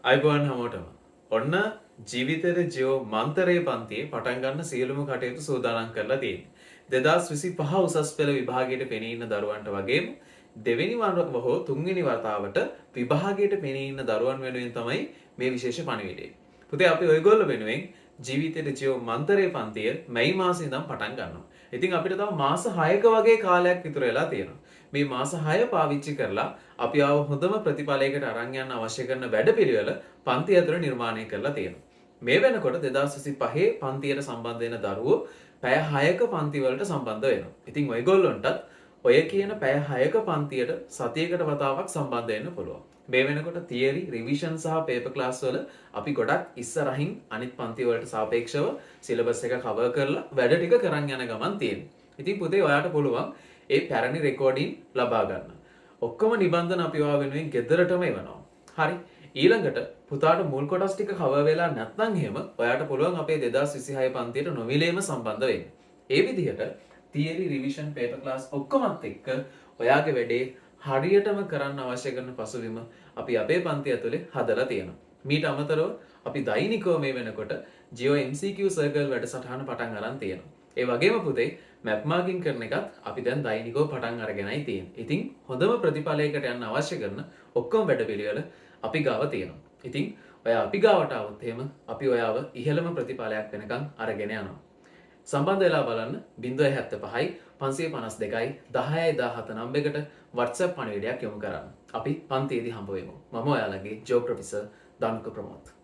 අයිබෝන් හැමෝටම. ඔන්න ජීවිතේට ජීව මන්තරේ පන්තියේ පටන් ගන්න සියලුම කටයුතු සූදානම් කරලා තියෙන්නේ. 2025 උසස් පෙළ විභාගයට පෙනී ඉන්න දරුවන්ට වගේම දෙවෙනි වතාව හෝ තුන්වෙනි වතාවට විභාගයට පෙනී ඉන්න දරුවන් වෙනුවෙන් තමයි මේ විශේෂ පණිවිඩය. පුතේ අපි ඔයගොල්ලෝ වෙනුවෙන් ජීවිතේට ජීව මන්තරේ පන්තිය මැයි මාසේ ඉඳන් පටන් ගන්නවා. ඉතින් අපිට තව මාස 6ක වගේ කාලයක් ඉතුරු වෙලා තියෙනවා. මේ මාස 6 පාවිච්චි කරලා අපි ආව හොඳම ප්‍රතිඵලයකට අරන් යන්න අවශ්‍ය කරන වැඩපිළිවෙල පන්ති ඇතුළේ නිර්මාණය කරලා තියෙනවා. මේ වෙනකොට 2025 පන්තියට සම්බන්ධ වෙන දරුවෝ පැය 6ක පන්ති වලට සම්බන්ධ වෙනවා. ඉතින් ඔයගොල්ලොන්ටත් ඔය කියන පැය 6ක පන්තියට සතියකට වතාවක් සම්බන්ධ වෙන්න පුළුවන්. මේ වෙනකොට තියරි, රිවිෂන් සහ පේපර් ක්ලාස් වල අපි ගොඩක් ඉස්සරහින් අනිත් පන්ති වලට සාපේක්ෂව සිලබස් එක කවර් කරලා වැඩ ටික කරන් යන ගමන් තියෙනවා. ඉතින් පුතේ ඔයාට පුළුවන් ඒ පැරණි රෙකෝඩින් ලබා ගන්න. ඔක්කොම නිබන්ධන අපි ඔයා වෙනුවෙන් ගෙදරටම එවනවා. හරි. ඊළඟට පුතාට මුල් කොටස් ටික කවර් වෙලා නැත්නම් එහෙම ඔයාට පුළුවන් අපේ 2026 පන්තියට නොමිලේම සම්බන්ධ වෙන්න. ඒ විදිහට තියරි රිවිෂන් පේපර් ක්ලාස් ඔක්කොමත් එක්ක ඔයාගේ වැඩේ හරියටම කරන්න අවශ්‍ය කරන පසුබිම අපි අපේ පන්ති ඇතුලේ හදලා තියෙනවා. මීට අමතරව අපි දෛනිකව මේ වෙනකොට Geo MCQ Circle වැඩසටහන පටන් අරන් තියෙනවා. ඒ වගේම පුතේ මැප් මාර්කින් කරන එකත් අපි දැන් දෛනිකව පටන් අරගෙනයි තියෙන්නේ. ඉතින් හොඳම ප්‍රතිඵලයකට යන්න අවශ්‍ය කරන ඔක්කොම වැඩපිළිවෙල අපි ගාව තියෙනවා. ඉතින් ඔයා අපි ගාවට આવොත් එහෙම අපි ඔයාව ඉහළම ප්‍රතිඵලයක් වෙනකන් අරගෙන යනවා. සම්බන්ධ වෙලා බලන්න 075යි 552යි 10යි 17 නම්බරයකට WhatsApp පණිවිඩයක් යොමු කරන්න. අපි පන්තියේදී හම්බ වෙමු. මම ඔයාලගේ ජෝ ප්‍රොෆෙසර් දනුක ප්‍රමෝද්.